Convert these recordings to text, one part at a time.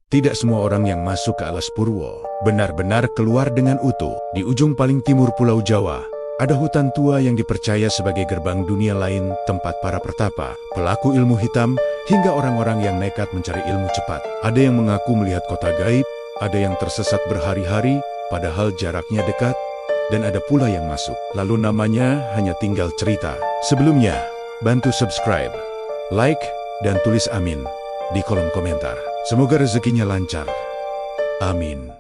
Tidak semua orang yang masuk ke Alas Purwo benar-benar keluar dengan utuh. Di ujung paling timur Pulau Jawa, ada hutan tua yang dipercaya sebagai gerbang dunia lain, tempat para pertapa, pelaku ilmu hitam, hingga orang-orang yang nekat mencari ilmu cepat. Ada yang mengaku melihat kota gaib, ada yang tersesat berhari-hari, padahal jaraknya dekat, dan ada pula yang masuk, lalu namanya hanya tinggal cerita. Sebelumnya, bantu subscribe, like, dan tulis amin di kolom komentar. Semoga rezekinya lancar. Amin.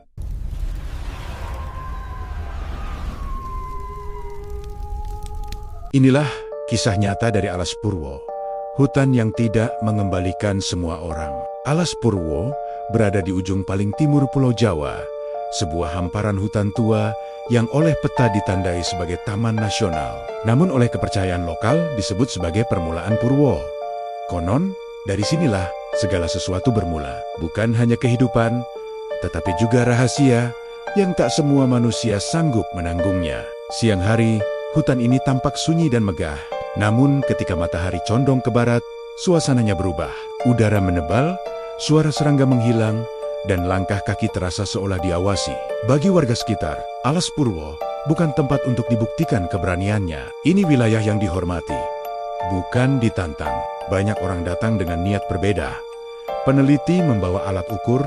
Inilah kisah nyata dari Alas Purwo, hutan yang tidak mengembalikan semua orang. Alas Purwo berada di ujung paling timur Pulau Jawa, sebuah hamparan hutan tua yang oleh peta ditandai sebagai taman nasional. Namun oleh kepercayaan lokal disebut sebagai permulaan Purwo. Konon, dari sinilah segala sesuatu bermula. Bukan hanya kehidupan, tetapi juga rahasia yang tak semua manusia sanggup menanggungnya. Siang hari, hutan ini tampak sunyi dan megah. Namun ketika matahari condong ke barat, suasananya berubah. Udara menebal, suara serangga menghilang, dan langkah kaki terasa seolah diawasi. Bagi warga sekitar, Alas Purwo bukan tempat untuk dibuktikan keberaniannya. Ini wilayah yang dihormati, bukan ditantang. Banyak orang datang dengan niat berbeda. Peneliti membawa alat ukur,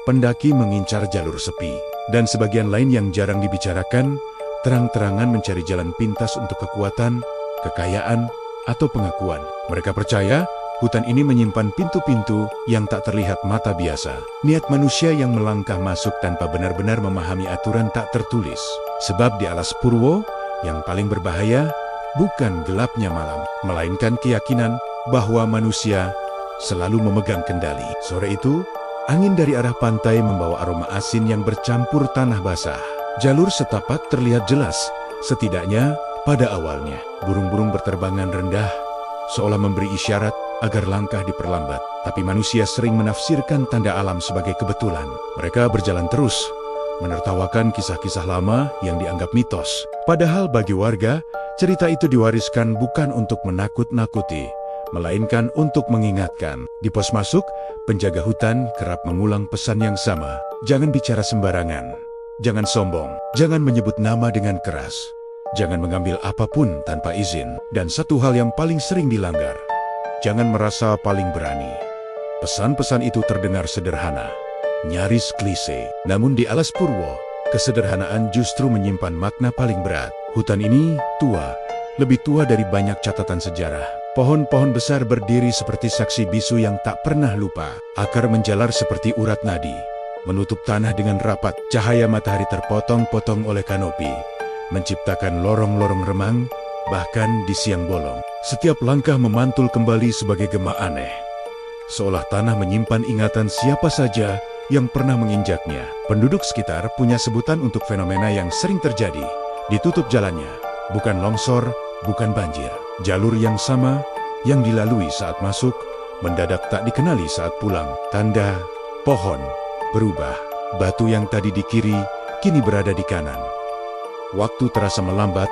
pendaki mengincar jalur sepi, dan sebagian lain yang jarang dibicarakan, terang-terangan mencari jalan pintas untuk kekuatan, kekayaan, atau pengakuan. Mereka percaya hutan ini menyimpan pintu-pintu yang tak terlihat mata biasa. Niat manusia yang melangkah masuk tanpa benar-benar memahami aturan tak tertulis. Sebab di Alas Purwo, yang paling berbahaya bukan gelapnya malam, melainkan keyakinan bahwa manusia selalu memegang kendali. Sore itu, angin dari arah pantai membawa aroma asin yang bercampur tanah basah. Jalur setapak terlihat jelas, setidaknya pada awalnya. Burung-burung berterbangan rendah, seolah memberi isyarat agar langkah diperlambat. Tapi manusia sering menafsirkan tanda alam sebagai kebetulan. Mereka berjalan terus, menertawakan kisah-kisah lama yang dianggap mitos. Padahal bagi warga, cerita itu diwariskan bukan untuk menakut-nakuti, melainkan untuk mengingatkan. Di pos masuk, penjaga hutan kerap mengulang pesan yang sama. Jangan bicara sembarangan, jangan sombong, jangan menyebut nama dengan keras, jangan mengambil apapun tanpa izin. Dan satu hal yang paling sering dilanggar, jangan merasa paling berani. Pesan-pesan itu terdengar sederhana, nyaris klise. Namun di Alas Purwo, kesederhanaan justru menyimpan makna paling berat. Hutan ini tua, lebih tua dari banyak catatan sejarah. Pohon-pohon besar berdiri seperti saksi bisu yang tak pernah lupa. Akar menjalar seperti urat nadi, menutup tanah dengan rapat. Cahaya matahari terpotong-potong oleh kanopi, menciptakan lorong-lorong remang, bahkan di siang bolong. Setiap langkah memantul kembali sebagai gema aneh, seolah tanah menyimpan ingatan siapa saja yang pernah menginjaknya. Penduduk sekitar punya sebutan untuk fenomena yang sering terjadi. Ditutup jalannya, bukan longsor, bukan banjir. Jalur yang sama, yang dilalui saat masuk, mendadak tak dikenali saat pulang. Tanda pohon berubah. Batu yang tadi di kiri, kini berada di kanan. Waktu terasa melambat,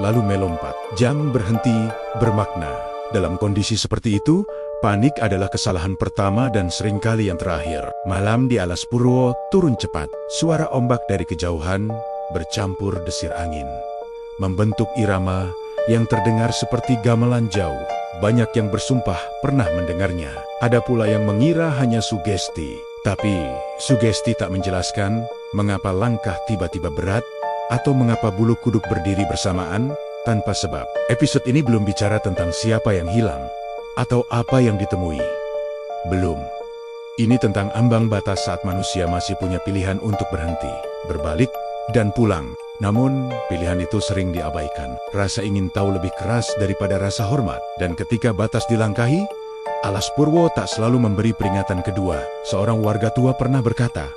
lalu melompat. Jam berhenti, bermakna. Dalam kondisi seperti itu, panik adalah kesalahan pertama dan seringkali yang terakhir. Malam di Alas Purwo turun cepat. Suara ombak dari kejauhan bercampur desir angin, membentuk irama yang terdengar seperti gamelan jauh. Banyak yang bersumpah pernah mendengarnya. Ada pula yang mengira hanya sugesti. Tapi sugesti tak menjelaskan mengapa langkah tiba-tiba berat atau mengapa bulu kuduk berdiri bersamaan tanpa sebab. Episode ini belum bicara tentang siapa yang hilang atau apa yang ditemui. Belum. Ini tentang ambang batas saat manusia masih punya pilihan untuk berhenti, berbalik, dan pulang. Namun, pilihan itu sering diabaikan. Rasa ingin tahu lebih keras daripada rasa hormat. Dan ketika batas dilangkahi, Alas Purwo tak selalu memberi peringatan kedua. Seorang warga tua pernah berkata,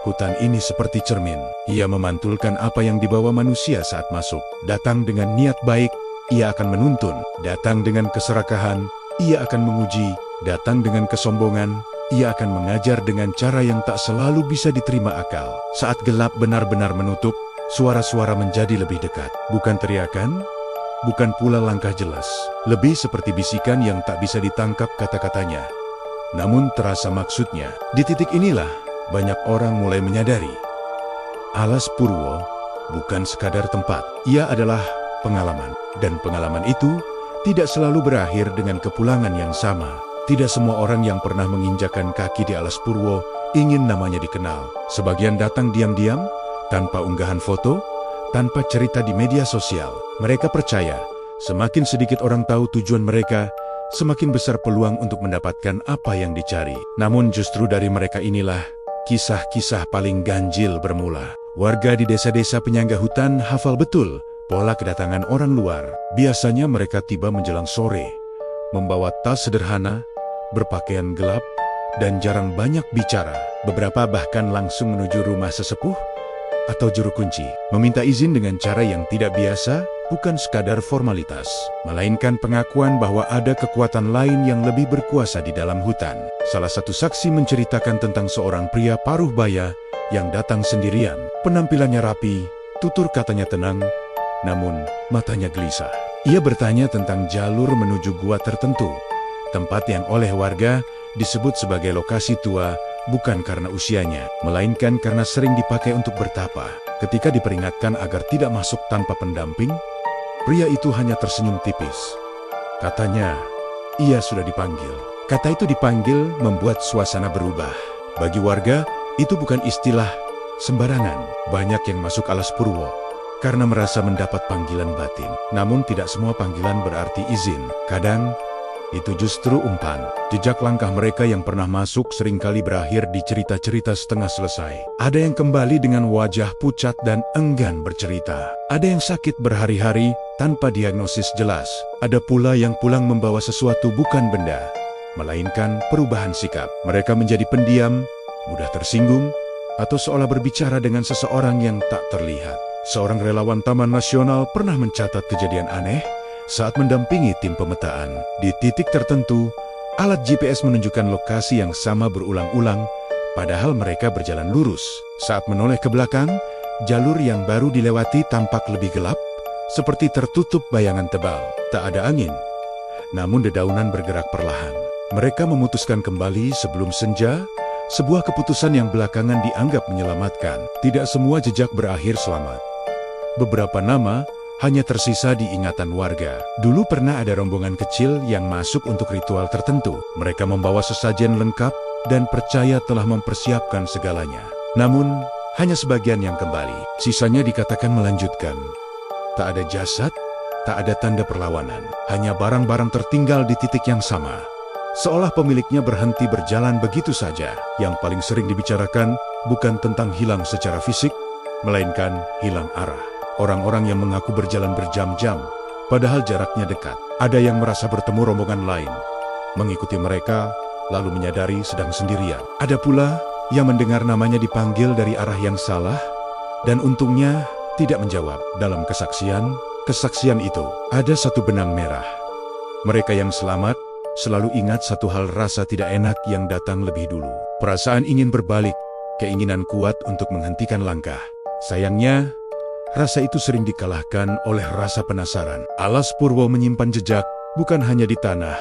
hutan ini seperti cermin. Ia memantulkan apa yang dibawa manusia saat masuk. Datang dengan niat baik, ia akan menuntun. Datang dengan keserakahan, ia akan menguji. Datang dengan kesombongan, ia akan mengajar dengan cara yang tak selalu bisa diterima akal. Saat gelap benar-benar menutup, suara-suara menjadi lebih dekat. Bukan teriakan, bukan pula langkah jelas. Lebih seperti bisikan yang tak bisa ditangkap kata-katanya. namun terasa maksudnya. Di titik inilah banyak orang mulai menyadari Alas Purwo bukan sekadar tempat, ia adalah pengalaman. Dan pengalaman itu tidak selalu berakhir dengan kepulangan yang sama. Tidak semua orang yang pernah menginjakan kaki di Alas Purwo ingin namanya dikenal. Sebagian datang diam-diam, tanpa unggahan foto, tanpa cerita di media sosial. Mereka percaya, semakin sedikit orang tahu tujuan mereka, semakin besar peluang untuk mendapatkan apa yang dicari. Namun justru dari mereka inilah kisah-kisah paling ganjil bermula. Warga di desa-desa penyangga hutan hafal betul pola kedatangan orang luar. Biasanya mereka tiba menjelang sore, membawa tas sederhana, berpakaian gelap, dan jarang banyak bicara. Beberapa bahkan langsung menuju rumah sesepuh atau juru kunci. Meminta izin dengan cara yang tidak biasa, bukan sekadar formalitas, melainkan pengakuan bahwa ada kekuatan lain yang lebih berkuasa di dalam hutan. Salah satu saksi menceritakan tentang seorang pria paruh baya yang datang sendirian. Penampilannya rapi, tutur katanya tenang, namun matanya gelisah. Ia bertanya tentang jalur menuju gua tertentu, tempat yang oleh warga disebut sebagai lokasi tua, bukan karena usianya, melainkan karena sering dipakai untuk bertapa. Ketika diperingatkan agar tidak masuk tanpa pendamping, pria itu hanya tersenyum tipis. Katanya, ia sudah dipanggil. Kata itu dipanggil membuat suasana berubah. Bagi warga, itu bukan istilah sembarangan. Banyak yang masuk Alas Purwo karena merasa mendapat panggilan batin. Namun tidak semua panggilan berarti izin. Kadang, itu justru umpan. Jejak langkah mereka yang pernah masuk seringkali berakhir di cerita-cerita setengah selesai. Ada yang kembali dengan wajah pucat dan enggan bercerita. Ada yang sakit berhari-hari tanpa diagnosis jelas. Ada pula yang pulang membawa sesuatu bukan benda, melainkan perubahan sikap. Mereka menjadi pendiam, mudah tersinggung, atau seolah berbicara dengan seseorang yang tak terlihat. Seorang relawan Taman Nasional pernah mencatat kejadian aneh saat mendampingi tim pemetaan. Di titik tertentu, alat GPS menunjukkan lokasi yang sama berulang-ulang, padahal mereka berjalan lurus. Saat menoleh ke belakang, jalur yang baru dilewati tampak lebih gelap, seperti tertutup bayangan tebal. Tak ada angin, namun dedaunan bergerak perlahan. Mereka memutuskan kembali sebelum senja, sebuah keputusan yang belakangan dianggap menyelamatkan. Tidak semua jejak berakhir selamat. Beberapa nama hanya tersisa di ingatan warga. Dulu pernah ada rombongan kecil yang masuk untuk ritual tertentu. Mereka membawa sesajen lengkap dan percaya telah mempersiapkan segalanya. Namun, hanya sebagian yang kembali. Sisanya dikatakan melanjutkan. Tak ada jasad, tak ada tanda perlawanan. Hanya barang-barang tertinggal di titik yang sama. Seolah pemiliknya berhenti berjalan begitu saja. Yang paling sering dibicarakan bukan tentang hilang secara fisik, melainkan hilang arah. Orang-orang yang mengaku berjalan berjam-jam, padahal jaraknya dekat. Ada yang merasa bertemu rombongan lain, mengikuti mereka, lalu menyadari sedang sendirian. Ada pula yang mendengar namanya dipanggil dari arah yang salah, dan untungnya tidak menjawab. Dalam kesaksian itu, ada satu benang merah. Mereka yang selamat selalu ingat satu hal, rasa tidak enak yang datang lebih dulu. Perasaan ingin berbalik, keinginan kuat untuk menghentikan langkah. Sayangnya, rasa itu sering dikalahkan oleh rasa penasaran. Alas Purwo menyimpan jejak, bukan hanya di tanah,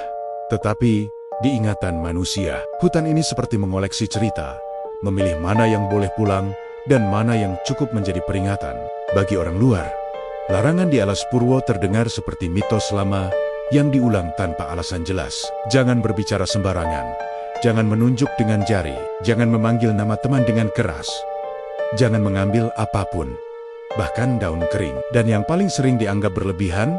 tetapi di ingatan manusia. Hutan ini seperti mengoleksi cerita, memilih mana yang boleh pulang dan mana yang cukup menjadi peringatan. Bagi orang luar, larangan di Alas Purwo terdengar seperti mitos lama yang diulang tanpa alasan jelas. Jangan berbicara sembarangan, jangan menunjuk dengan jari, jangan memanggil nama teman dengan keras, jangan mengambil apapun, bahkan daun kering. Dan yang paling sering dianggap berlebihan,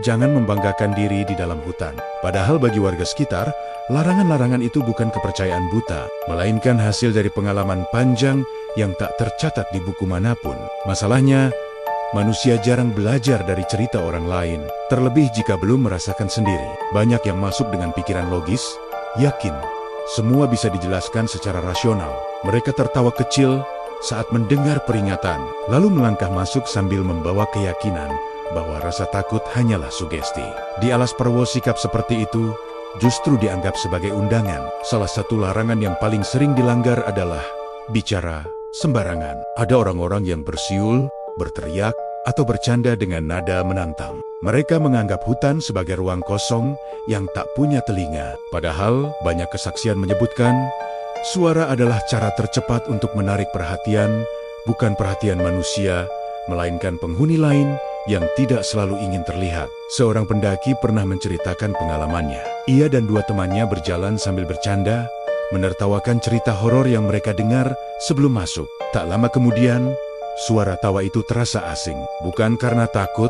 jangan membanggakan diri di dalam hutan. Padahal bagi warga sekitar, larangan-larangan itu bukan kepercayaan buta, melainkan hasil dari pengalaman panjang yang tak tercatat di buku manapun. Masalahnya, manusia jarang belajar dari cerita orang lain, terlebih jika belum merasakan sendiri. Banyak yang masuk dengan pikiran logis, yakin semua bisa dijelaskan secara rasional. Mereka tertawa kecil saat mendengar peringatan, lalu melangkah masuk sambil membawa keyakinan bahwa rasa takut hanyalah sugesti. Di Alas Purwo, sikap seperti itu justru dianggap sebagai undangan. Salah satu larangan yang paling sering dilanggar adalah bicara sembarangan. Ada orang-orang yang bersiul, berteriak, atau bercanda dengan nada menantang. Mereka menganggap hutan sebagai ruang kosong yang tak punya telinga. Padahal banyak kesaksian menyebutkan, suara adalah cara tercepat untuk menarik perhatian, bukan perhatian manusia, melainkan penghuni lain yang tidak selalu ingin terlihat. Seorang pendaki pernah menceritakan pengalamannya. Ia dan dua temannya berjalan sambil bercanda, menertawakan cerita horor yang mereka dengar sebelum masuk. Tak lama kemudian, suara tawa itu terasa asing. Bukan karena takut,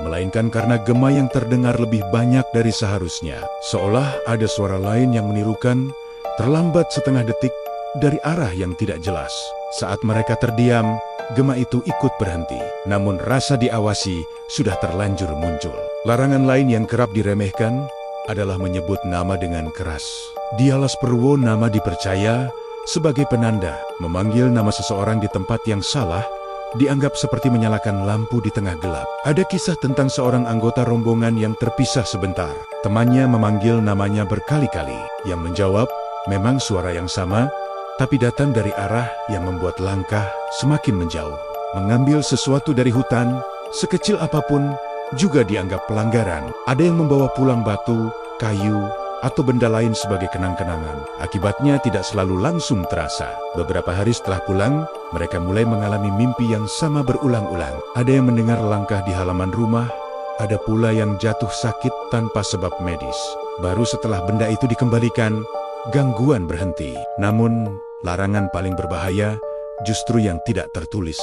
melainkan karena gema yang terdengar lebih banyak dari seharusnya. Seolah ada suara lain yang menirukan, terlambat setengah detik dari arah yang tidak jelas. Saat mereka terdiam, gema itu ikut berhenti. Namun rasa diawasi sudah terlanjur muncul. Larangan lain yang kerap diremehkan adalah menyebut nama dengan keras. Di Alas Purwo, nama dipercaya sebagai penanda. Memanggil nama seseorang di tempat yang salah dianggap seperti menyalakan lampu di tengah gelap. Ada kisah tentang seorang anggota rombongan yang terpisah sebentar. Temannya memanggil namanya berkali-kali. Yang menjawab, memang suara yang sama, tapi datang dari arah yang membuat langkah semakin menjauh. Mengambil sesuatu dari hutan, sekecil apapun, juga dianggap pelanggaran. Ada yang membawa pulang batu, kayu, atau benda lain sebagai kenang-kenangan. Akibatnya tidak selalu langsung terasa. Beberapa hari setelah pulang, mereka mulai mengalami mimpi yang sama berulang-ulang. Ada yang mendengar langkah di halaman rumah, ada pula yang jatuh sakit tanpa sebab medis. Baru setelah benda itu dikembalikan, gangguan berhenti. Namun, larangan paling berbahaya justru yang tidak tertulis.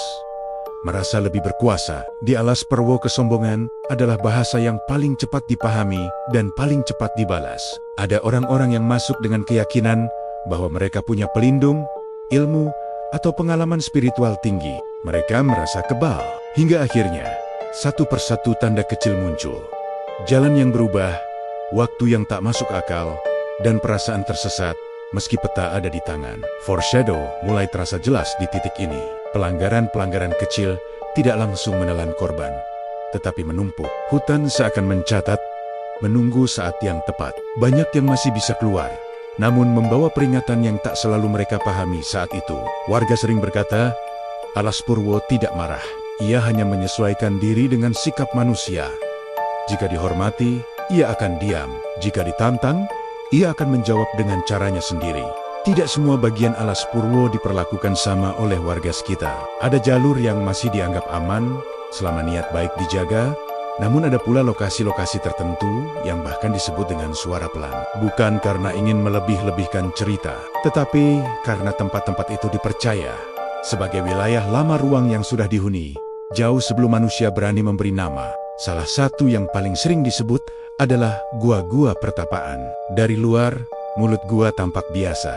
Merasa lebih berkuasa. Di Alas Purwo, kesombongan adalah bahasa yang paling cepat dipahami dan paling cepat dibalas. Ada orang-orang yang masuk dengan keyakinan bahwa mereka punya pelindung, ilmu, atau pengalaman spiritual tinggi. Mereka merasa kebal. Hingga akhirnya, satu persatu tanda kecil muncul. Jalan yang berubah, waktu yang tak masuk akal, dan perasaan tersesat meski peta ada di tangan. Foreshadow mulai terasa jelas di titik ini. Pelanggaran-pelanggaran kecil tidak langsung menelan korban, tetapi menumpuk. Hutan seakan mencatat, menunggu saat yang tepat. Banyak yang masih bisa keluar, namun membawa peringatan yang tak selalu mereka pahami saat itu. Warga sering berkata, Alas Purwo tidak marah. Ia hanya menyesuaikan diri dengan sikap manusia. Jika dihormati, ia akan diam. Jika ditantang, ia akan menjawab dengan caranya sendiri. Tidak semua bagian Alas Purwo diperlakukan sama oleh warga sekitar. Ada jalur yang masih dianggap aman selama niat baik dijaga, namun ada pula lokasi-lokasi tertentu yang bahkan disebut dengan suara pelan. Bukan karena ingin melebih-lebihkan cerita, tetapi karena tempat-tempat itu dipercaya sebagai wilayah lama ruang yang sudah dihuni, jauh sebelum manusia berani memberi nama. Salah satu yang paling sering disebut adalah gua-gua pertapaan. Dari luar, mulut gua tampak biasa,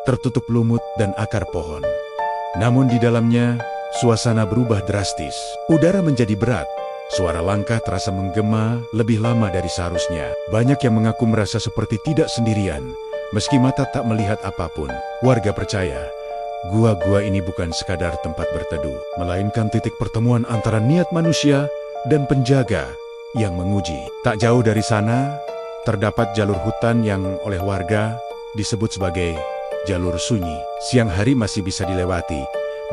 tertutup lumut dan akar pohon. Namun di dalamnya, suasana berubah drastis. Udara menjadi berat, suara langkah terasa menggema lebih lama dari seharusnya. Banyak yang mengaku merasa seperti tidak sendirian, meski mata tak melihat apapun. Warga percaya, gua-gua ini bukan sekadar tempat berteduh, melainkan titik pertemuan antara niat manusia dan penjaga yang menguji. Tak jauh dari sana, terdapat jalur hutan yang oleh warga disebut sebagai jalur sunyi. Siang hari masih bisa dilewati,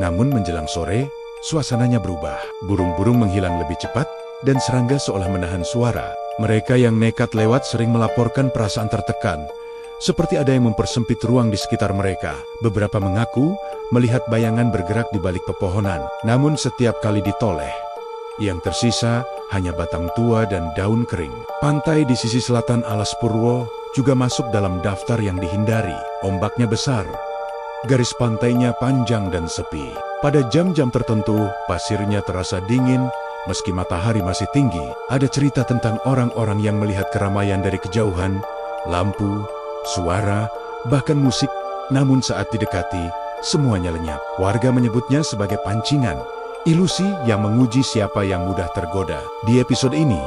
namun menjelang sore, suasananya berubah. Burung-burung menghilang lebih cepat, dan serangga seolah menahan suara. Mereka yang nekat lewat sering melaporkan perasaan tertekan, seperti ada yang mempersempit ruang di sekitar mereka. Beberapa mengaku melihat bayangan bergerak di balik pepohonan, namun setiap kali ditoleh, yang tersisa hanya batang tua dan daun kering. Pantai di sisi selatan Alas Purwo juga masuk dalam daftar yang dihindari. Ombaknya besar, garis pantainya panjang dan sepi. Pada jam-jam tertentu, pasirnya terasa dingin meski matahari masih tinggi. Ada cerita tentang orang-orang yang melihat keramaian dari kejauhan, lampu, suara, bahkan musik, namun saat didekati, semuanya lenyap. Warga menyebutnya sebagai pancingan, ilusi yang menguji siapa yang mudah tergoda. Di episode ini,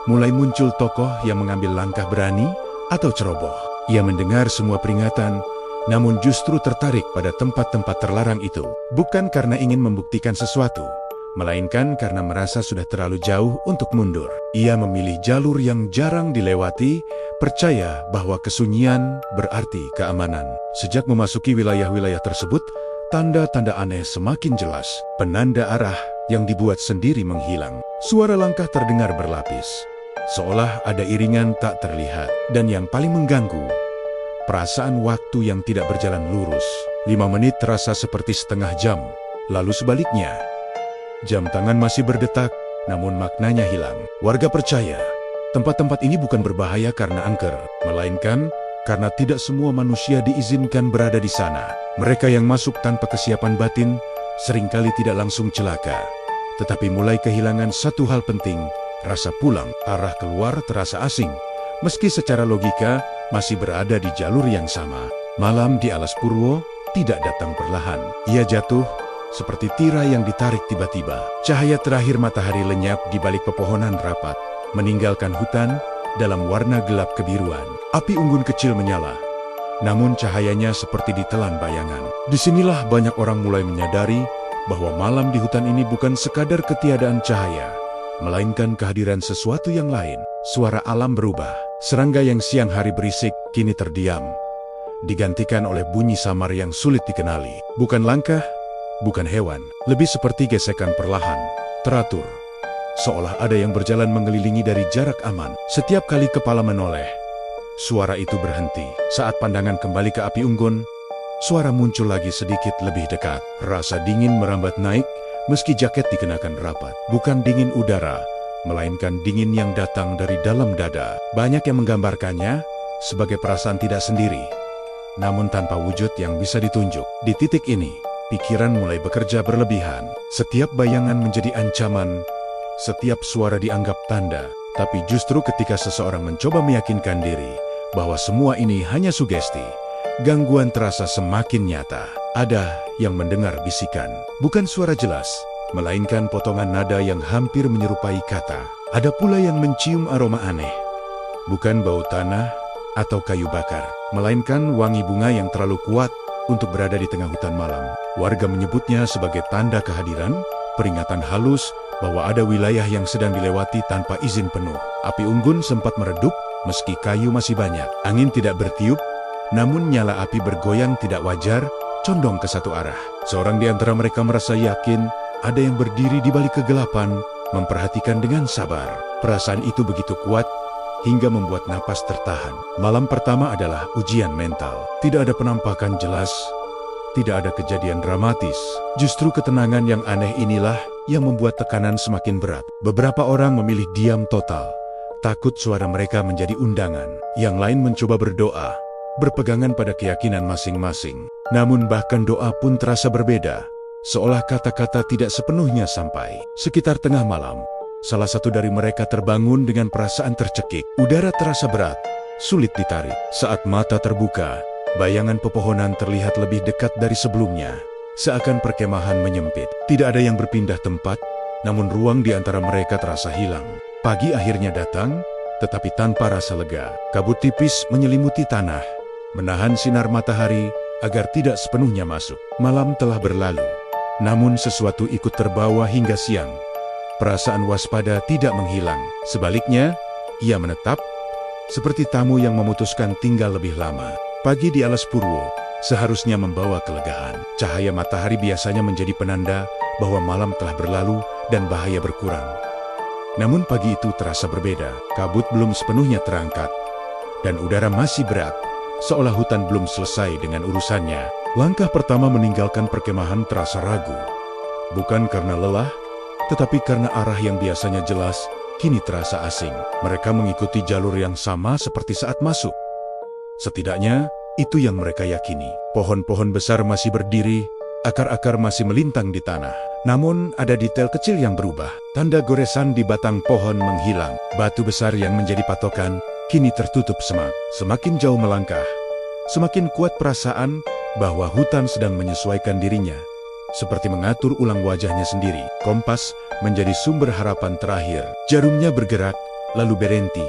mulai muncul tokoh yang mengambil langkah berani atau ceroboh. Ia mendengar semua peringatan, namun justru tertarik pada tempat-tempat terlarang itu. Bukan karena ingin membuktikan sesuatu, melainkan karena merasa sudah terlalu jauh untuk mundur. Ia memilih jalur yang jarang dilewati, percaya bahwa kesunyian berarti keamanan. Sejak memasuki wilayah-wilayah tersebut, tanda-tanda aneh semakin jelas. Penanda arah yang dibuat sendiri menghilang. Suara langkah terdengar berlapis, seolah ada iringan tak terlihat. Dan yang paling mengganggu, perasaan waktu yang tidak berjalan lurus. 5 menit terasa seperti setengah jam, lalu sebaliknya. Jam tangan masih berdetak, namun maknanya hilang. Warga percaya, tempat-tempat ini bukan berbahaya karena angker, melainkan karena tidak semua manusia diizinkan berada di sana. Mereka yang masuk tanpa kesiapan batin seringkali tidak langsung celaka, tetapi mulai kehilangan satu hal penting, rasa pulang. Arah keluar terasa asing, meski secara logika masih berada di jalur yang sama. Malam di Alas Purwo tidak datang perlahan. Ia jatuh seperti tirai yang ditarik tiba-tiba. Cahaya terakhir matahari lenyap di balik pepohonan rapat, meninggalkan hutan dalam warna gelap kebiruan. Api unggun kecil menyala, namun cahayanya seperti ditelan bayangan. Disinilah banyak orang mulai menyadari bahwa malam di hutan ini bukan sekadar ketiadaan cahaya, melainkan kehadiran sesuatu yang lain. Suara alam berubah. Serangga yang siang hari berisik kini terdiam, digantikan oleh bunyi samar yang sulit dikenali. Bukan langkah, bukan hewan, lebih seperti gesekan perlahan, teratur, seolah ada yang berjalan mengelilingi dari jarak aman. Setiap kali kepala menoleh, suara itu berhenti. Saat pandangan kembali ke api unggun, suara muncul lagi sedikit lebih dekat. Rasa dingin merambat naik, meski jaket dikenakan rapat. Bukan dingin udara, melainkan dingin yang datang dari dalam dada. Banyak yang menggambarkannya sebagai perasaan tidak sendiri, namun tanpa wujud yang bisa ditunjuk. Di titik ini, pikiran mulai bekerja berlebihan. Setiap bayangan menjadi ancaman, setiap suara dianggap tanda. Tapi justru ketika seseorang mencoba meyakinkan diri bahwa semua ini hanya sugesti, gangguan terasa semakin nyata. Ada yang mendengar bisikan, bukan suara jelas, melainkan potongan nada yang hampir menyerupai kata. Ada pula yang mencium aroma aneh, bukan bau tanah atau kayu bakar, melainkan wangi bunga yang terlalu kuat untuk berada di tengah hutan malam. Warga menyebutnya sebagai tanda kehadiran, peringatan halus bahwa ada wilayah yang sedang dilewati tanpa izin penuh. Api unggun sempat meredup, meski kayu masih banyak. Angin tidak bertiup, namun nyala api bergoyang tidak wajar, condong ke satu arah. Seorang di antara mereka merasa yakin ada yang berdiri di balik kegelapan, memperhatikan dengan sabar. Perasaan itu begitu kuat, hingga membuat napas tertahan. Malam pertama adalah ujian mental. Tidak ada penampakan jelas, tidak ada kejadian dramatis. Justru ketenangan yang aneh inilah yang membuat tekanan semakin berat. Beberapa orang memilih diam total, takut suara mereka menjadi undangan. Yang lain mencoba berdoa, berpegangan pada keyakinan masing-masing. Namun bahkan doa pun terasa berbeda, seolah kata-kata tidak sepenuhnya sampai. Sekitar tengah malam, salah satu dari mereka terbangun dengan perasaan tercekik. Udara terasa berat, sulit ditarik. Saat mata terbuka, bayangan pepohonan terlihat lebih dekat dari sebelumnya. Seakan perkemahan menyempit. Tidak ada yang berpindah tempat, namun ruang di antara mereka terasa hilang. Pagi akhirnya datang, tetapi tanpa rasa lega. Kabut tipis menyelimuti tanah, menahan sinar matahari agar tidak sepenuhnya masuk. Malam telah berlalu, namun sesuatu ikut terbawa hingga siang. Perasaan waspada tidak menghilang. Sebaliknya, ia menetap, seperti tamu yang memutuskan tinggal lebih lama. Pagi di Alas Purwo seharusnya membawa kelegaan. Cahaya matahari biasanya menjadi penanda bahwa malam telah berlalu dan bahaya berkurang. Namun pagi itu terasa berbeda. Kabut belum sepenuhnya terangkat, dan udara masih berat, seolah hutan belum selesai dengan urusannya. Langkah pertama meninggalkan perkemahan terasa ragu. Bukan karena lelah, tetapi karena arah yang biasanya jelas, kini terasa asing. Mereka mengikuti jalur yang sama seperti saat masuk. Setidaknya, itu yang mereka yakini. Pohon-pohon besar masih berdiri, akar-akar masih melintang di tanah. Namun ada detail kecil yang berubah. Tanda goresan di batang pohon menghilang. Batu besar yang menjadi patokan kini tertutup semak. Semakin jauh melangkah, semakin kuat perasaan bahwa hutan sedang menyesuaikan dirinya, seperti mengatur ulang wajahnya sendiri. Kompas menjadi sumber harapan terakhir. Jarumnya bergerak, lalu berhenti,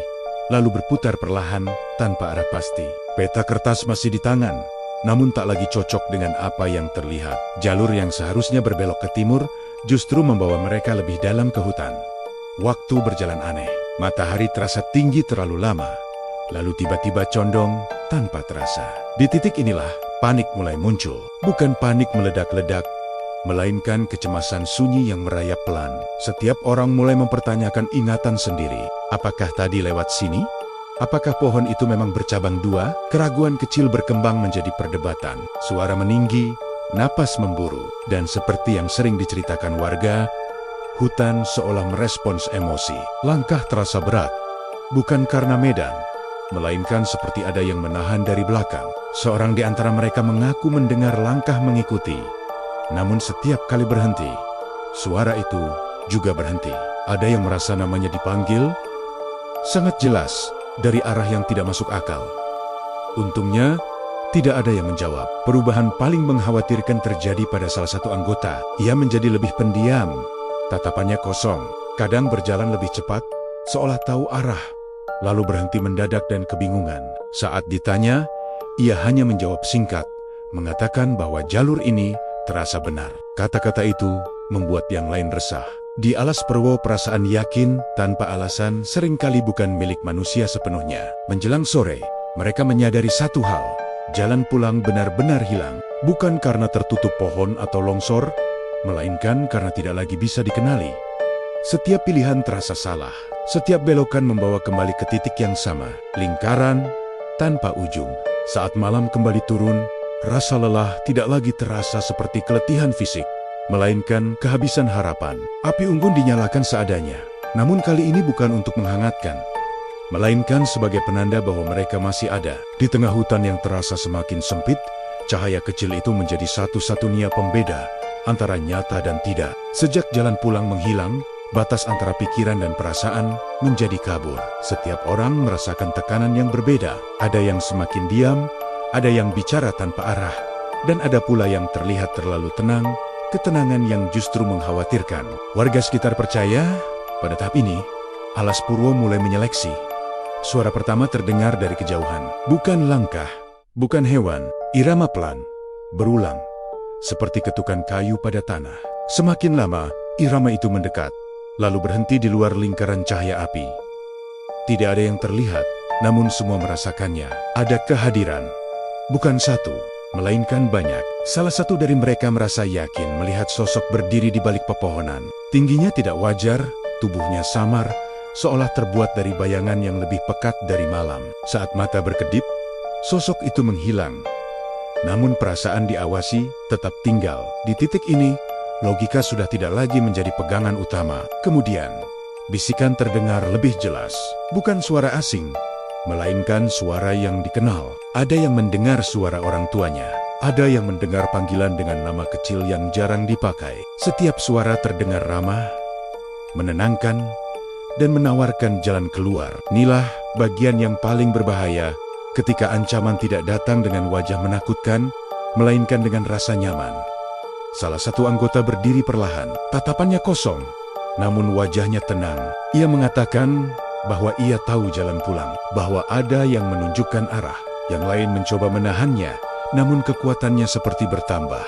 lalu berputar perlahan tanpa arah pasti. Peta kertas masih di tangan, namun tak lagi cocok dengan apa yang terlihat. Jalur yang seharusnya berbelok ke timur justru membawa mereka lebih dalam ke hutan. Waktu berjalan aneh. Matahari terasa tinggi terlalu lama, lalu tiba-tiba condong tanpa terasa. Di titik inilah panik mulai muncul. Bukan panik meledak-ledak, melainkan kecemasan sunyi yang merayap pelan. Setiap orang mulai mempertanyakan ingatan sendiri. Apakah tadi lewat sini? Apakah pohon itu memang bercabang dua? Keraguan kecil berkembang menjadi perdebatan. Suara meninggi, napas memburu, dan seperti yang sering diceritakan warga, hutan seolah merespons emosi. Langkah terasa berat, bukan karena medan, melainkan seperti ada yang menahan dari belakang. Seorang di antara mereka mengaku mendengar langkah mengikuti. Namun setiap kali berhenti, suara itu juga berhenti. Ada yang merasa namanya dipanggil, sangat jelas, dari arah yang tidak masuk akal. Untungnya, tidak ada yang menjawab. Perubahan paling mengkhawatirkan terjadi pada salah satu anggota. Ia menjadi lebih pendiam, tatapannya kosong, kadang berjalan lebih cepat, seolah tahu arah, lalu berhenti mendadak dan kebingungan. Saat ditanya, ia hanya menjawab singkat, mengatakan bahwa jalur ini terasa benar. Kata-kata itu membuat yang lain resah. Di Alas Purwo, perasaan yakin tanpa alasan seringkali bukan milik manusia sepenuhnya. Menjelang sore, mereka menyadari satu hal, jalan pulang benar-benar hilang. Bukan karena tertutup pohon atau longsor, melainkan karena tidak lagi bisa dikenali. Setiap pilihan terasa salah, setiap belokan membawa kembali ke titik yang sama, lingkaran tanpa ujung. Saat malam kembali turun, rasa lelah tidak lagi terasa seperti keletihan fisik, melainkan kehabisan harapan. Api unggun dinyalakan seadanya, namun kali ini bukan untuk menghangatkan, melainkan sebagai penanda bahwa mereka masih ada. Di tengah hutan yang terasa semakin sempit, cahaya kecil itu menjadi satu-satunya pembeda antara nyata dan tidak. Sejak jalan pulang menghilang, batas antara pikiran dan perasaan menjadi kabur. Setiap orang merasakan tekanan yang berbeda. Ada yang semakin diam, ada yang bicara tanpa arah, dan ada pula yang terlihat terlalu tenang, ketenangan yang justru mengkhawatirkan. Warga sekitar percaya, pada tahap ini, Alas Purwo mulai menyeleksi. Suara pertama terdengar dari kejauhan. Bukan langkah, bukan hewan, irama pelan, berulang, seperti ketukan kayu pada tanah. Semakin lama, irama itu mendekat, lalu berhenti di luar lingkaran cahaya api. Tidak ada yang terlihat, namun semua merasakannya. Ada kehadiran. Bukan satu, melainkan banyak. Salah satu dari mereka merasa yakin melihat sosok berdiri di balik pepohonan. Tingginya tidak wajar, tubuhnya samar, seolah terbuat dari bayangan yang lebih pekat dari malam. Saat mata berkedip, sosok itu menghilang. Namun perasaan diawasi tetap tinggal. Di titik ini, logika sudah tidak lagi menjadi pegangan utama. Kemudian, bisikan terdengar lebih jelas. Bukan suara asing, melainkan suara yang dikenal. Ada yang mendengar suara orang tuanya. Ada yang mendengar panggilan dengan nama kecil yang jarang dipakai. Setiap suara terdengar ramah, menenangkan, dan menawarkan jalan keluar. Inilah bagian yang paling berbahaya ketika ancaman tidak datang dengan wajah menakutkan, melainkan dengan rasa nyaman. Salah satu anggota berdiri perlahan, tatapannya kosong, namun wajahnya tenang. Ia mengatakan bahwa ia tahu jalan pulang, bahwa ada yang menunjukkan arah. Yang lain mencoba menahannya, namun kekuatannya seperti bertambah.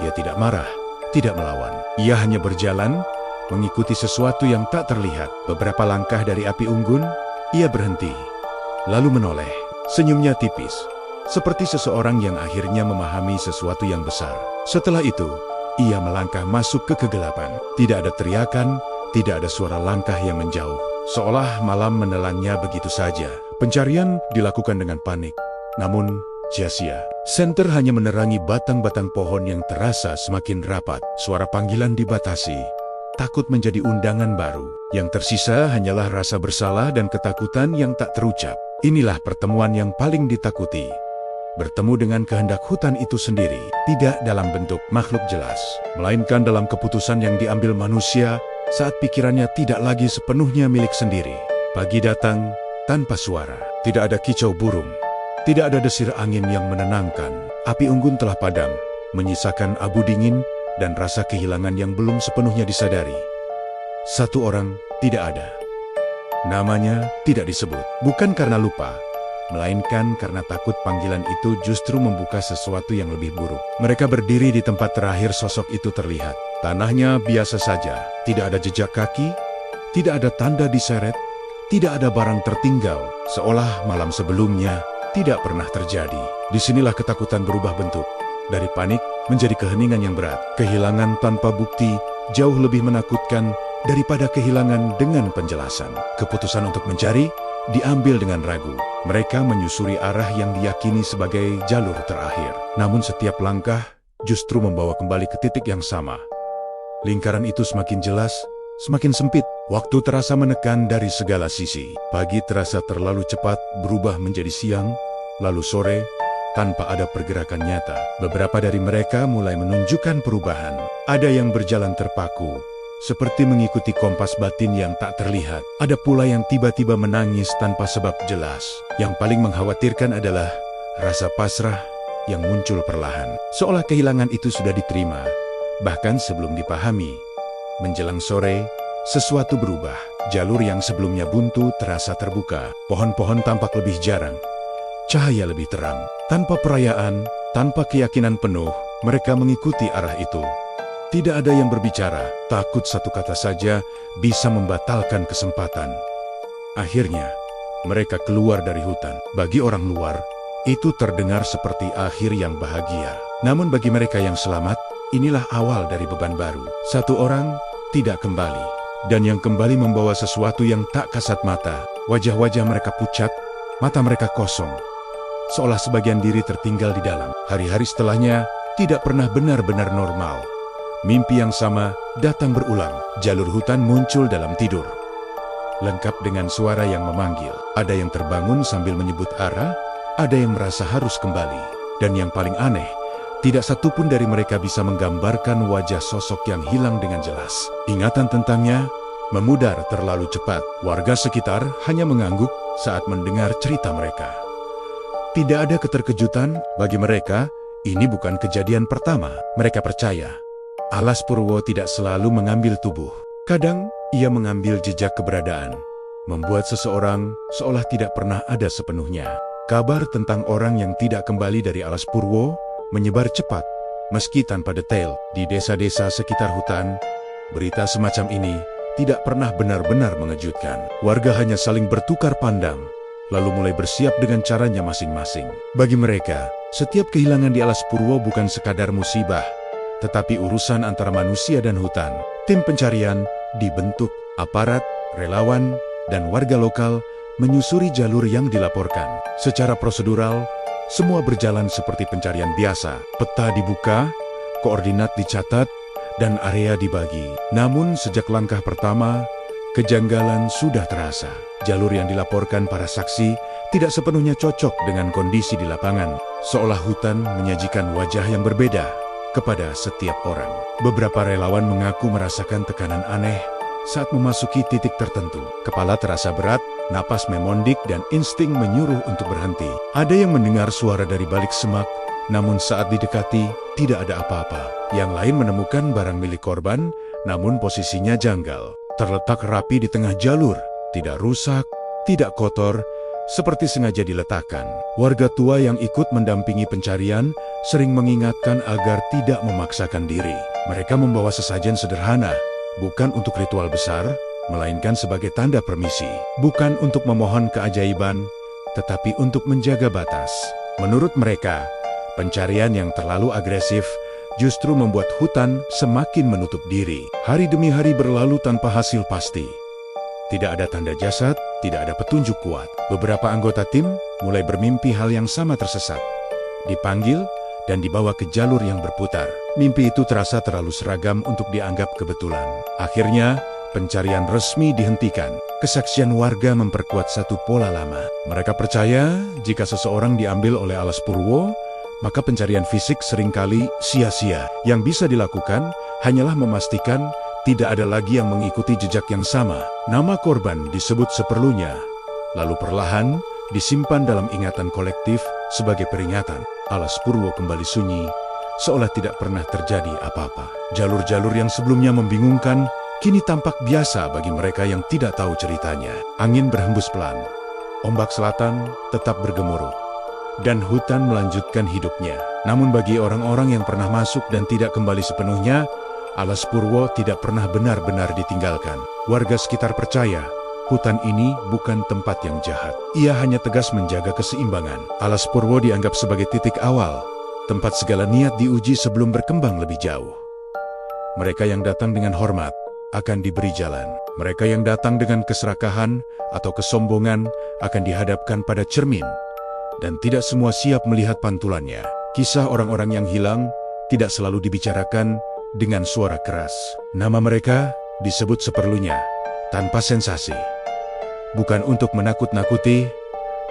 Ia tidak marah, tidak melawan. Ia hanya berjalan, mengikuti sesuatu yang tak terlihat. Beberapa langkah dari api unggun, ia berhenti, lalu menoleh. Senyumnya tipis, seperti seseorang yang akhirnya memahami sesuatu yang besar. Setelah itu, ia melangkah masuk ke kegelapan. Tidak ada teriakan, tidak ada suara langkah yang menjauh. Seolah malam menelannya begitu saja. Pencarian dilakukan dengan panik, namun sia-sia. Senter hanya menerangi batang-batang pohon yang terasa semakin rapat. Suara panggilan dibatasi, takut menjadi undangan baru. Yang tersisa hanyalah rasa bersalah dan ketakutan yang tak terucap. Inilah pertemuan yang paling ditakuti. Bertemu dengan kehendak hutan itu sendiri, tidak dalam bentuk makhluk jelas, melainkan dalam keputusan yang diambil manusia saat pikirannya tidak lagi sepenuhnya milik sendiri. Pagi datang tanpa suara, tidak ada kicau burung, tidak ada desir angin yang menenangkan. Api unggun telah padam, menyisakan abu dingin dan rasa kehilangan yang belum sepenuhnya disadari. Satu orang tidak ada. Namanya tidak disebut, bukan karena lupa, melainkan karena takut panggilan itu justru membuka sesuatu yang lebih buruk. Mereka berdiri di tempat terakhir sosok itu terlihat. Tanahnya biasa saja, tidak ada jejak kaki, tidak ada tanda diseret, tidak ada barang tertinggal, seolah malam sebelumnya tidak pernah terjadi. Disinilah ketakutan berubah bentuk, dari panik menjadi keheningan yang berat. Kehilangan tanpa bukti jauh lebih menakutkan daripada kehilangan dengan penjelasan. Keputusan untuk mencari diambil dengan ragu. Mereka menyusuri arah yang diyakini sebagai jalur terakhir. Namun setiap langkah justru membawa kembali ke titik yang sama. Lingkaran itu semakin jelas, semakin sempit. Waktu terasa menekan dari segala sisi. Pagi terasa terlalu cepat berubah menjadi siang, lalu sore, tanpa ada pergerakan nyata. Beberapa dari mereka mulai menunjukkan perubahan. Ada yang berjalan terpaku, seperti mengikuti kompas batin yang tak terlihat. Ada pula yang tiba-tiba menangis tanpa sebab jelas. Yang paling mengkhawatirkan adalah rasa pasrah yang muncul perlahan. Seolah kehilangan itu sudah diterima, bahkan sebelum dipahami. Menjelang sore, sesuatu berubah. Jalur yang sebelumnya buntu terasa terbuka. Pohon-pohon tampak lebih jarang. Cahaya lebih terang. Tanpa perayaan, tanpa keyakinan penuh, mereka mengikuti arah itu. Tidak ada yang berbicara, takut satu kata saja bisa membatalkan kesempatan. Akhirnya, mereka keluar dari hutan. Bagi orang luar, itu terdengar seperti akhir yang bahagia. Namun bagi mereka yang selamat, inilah awal dari beban baru. Satu orang tidak kembali, dan yang kembali membawa sesuatu yang tak kasat mata. Wajah-wajah mereka pucat, mata mereka kosong, seolah sebagian diri tertinggal di dalam. Hari-hari setelahnya tidak pernah benar-benar normal. Mimpi yang sama datang berulang. Jalur hutan muncul dalam tidur, lengkap dengan suara yang memanggil. Ada yang terbangun sambil menyebut arah, ada yang merasa harus kembali. Dan yang paling aneh, tidak satupun dari mereka bisa menggambarkan wajah sosok yang hilang dengan jelas. Ingatan tentangnya memudar terlalu cepat. Warga sekitar hanya mengangguk saat mendengar cerita mereka. Tidak ada keterkejutan bagi mereka. Ini bukan kejadian pertama. Mereka percaya Alas Purwo tidak selalu mengambil tubuh. Kadang ia mengambil jejak keberadaan, membuat seseorang seolah tidak pernah ada sepenuhnya. Kabar tentang orang yang tidak kembali dari Alas Purwo menyebar cepat, meski tanpa detail. Di desa-desa sekitar hutan, berita semacam ini tidak pernah benar-benar mengejutkan. Warga hanya saling bertukar pandang, lalu mulai bersiap dengan caranya masing-masing. Bagi mereka, setiap kehilangan di Alas Purwo bukan sekadar musibah, tetapi urusan antara manusia dan hutan. Tim pencarian dibentuk, aparat, relawan, dan warga lokal menyusuri jalur yang dilaporkan. Secara prosedural, semua berjalan seperti pencarian biasa. Peta dibuka, koordinat dicatat, dan area dibagi. Namun sejak langkah pertama, kejanggalan sudah terasa. Jalur yang dilaporkan para saksi tidak sepenuhnya cocok dengan kondisi di lapangan. Seolah hutan menyajikan wajah yang berbeda kepada setiap orang. Beberapa relawan mengaku merasakan tekanan aneh saat memasuki titik tertentu. Kepala terasa berat, napas memondik, dan insting menyuruh untuk berhenti. Ada yang mendengar suara dari balik semak, namun saat didekati, tidak ada apa-apa. Yang lain menemukan barang milik korban, namun posisinya janggal. Terletak rapi di tengah jalur, tidak rusak, tidak kotor, seperti sengaja diletakkan. Warga tua yang ikut mendampingi pencarian sering mengingatkan agar tidak memaksakan diri. Mereka membawa sesajen sederhana, bukan untuk ritual besar, melainkan sebagai tanda permisi. Bukan untuk memohon keajaiban, tetapi untuk menjaga batas. Menurut mereka, pencarian yang terlalu agresif justru membuat hutan semakin menutup diri. Hari demi hari berlalu tanpa hasil pasti. Tidak ada tanda jasad, tidak ada petunjuk kuat. Beberapa anggota tim mulai bermimpi hal yang sama tersesat. Dipanggil dan dibawa ke jalur yang berputar. Mimpi itu terasa terlalu seragam untuk dianggap kebetulan. Akhirnya, pencarian resmi dihentikan. Kesaksian warga memperkuat satu pola lama. Mereka percaya jika seseorang diambil oleh Alas Purwo, maka pencarian fisik seringkali sia-sia. Yang bisa dilakukan hanyalah memastikan tidak ada lagi yang mengikuti jejak yang sama. Nama korban disebut seperlunya, lalu perlahan disimpan dalam ingatan kolektif sebagai peringatan. Alas Purwo kembali sunyi, seolah tidak pernah terjadi apa-apa. Jalur-jalur yang sebelumnya membingungkan, kini tampak biasa bagi mereka yang tidak tahu ceritanya. Angin berhembus pelan, ombak selatan tetap bergemuruh, dan hutan melanjutkan hidupnya. Namun bagi orang-orang yang pernah masuk dan tidak kembali sepenuhnya, Alas Purwo tidak pernah benar-benar ditinggalkan. Warga sekitar percaya, hutan ini bukan tempat yang jahat. Ia hanya tegas menjaga keseimbangan. Alas Purwo dianggap sebagai titik awal, tempat segala niat diuji sebelum berkembang lebih jauh. Mereka yang datang dengan hormat akan diberi jalan. Mereka yang datang dengan keserakahan atau kesombongan akan dihadapkan pada cermin. Dan tidak semua siap melihat pantulannya. Kisah orang-orang yang hilang tidak selalu dibicarakan dengan suara keras. Nama mereka disebut seperlunya, tanpa sensasi. Bukan untuk menakut-nakuti,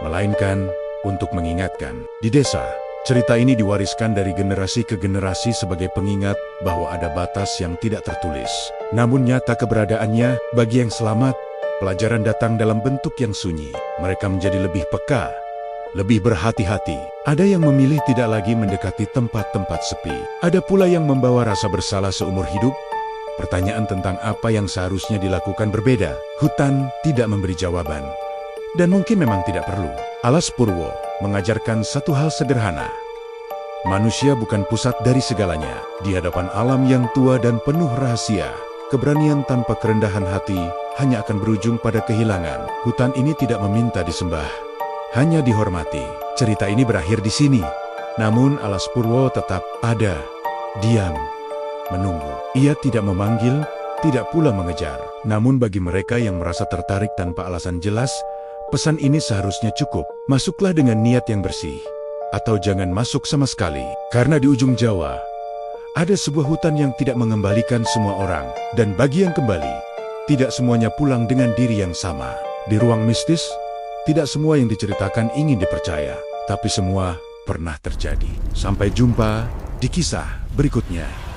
melainkan untuk mengingatkan. Di desa, cerita ini diwariskan dari generasi ke generasi sebagai pengingat bahwa ada batas yang tidak tertulis. Namun nyata keberadaannya bagi yang selamat, pelajaran datang dalam bentuk yang sunyi. Mereka menjadi lebih peka, lebih berhati-hati. Ada yang memilih tidak lagi mendekati tempat-tempat sepi. Ada pula yang membawa rasa bersalah seumur hidup. Pertanyaan tentang apa yang seharusnya dilakukan berbeda. Hutan tidak memberi jawaban. Dan mungkin memang tidak perlu. Alas Purwo mengajarkan satu hal sederhana. Manusia bukan pusat dari segalanya. Di hadapan alam yang tua dan penuh rahasia, keberanian tanpa kerendahan hati hanya akan berujung pada kehilangan. Hutan ini tidak meminta disembah, hanya dihormati. Cerita ini berakhir di sini. Namun Alas Purwo tetap ada, diam, menunggu. Ia tidak memanggil, tidak pula mengejar. Namun bagi mereka yang merasa tertarik tanpa alasan jelas, pesan ini seharusnya cukup. Masuklah dengan niat yang bersih, atau jangan masuk sama sekali. Karena di ujung Jawa, ada sebuah hutan yang tidak mengembalikan semua orang. Dan bagi yang kembali, tidak semuanya pulang dengan diri yang sama. Di ruang mistis, tidak semua yang diceritakan ingin dipercaya, tapi semua pernah terjadi. Sampai jumpa di kisah berikutnya.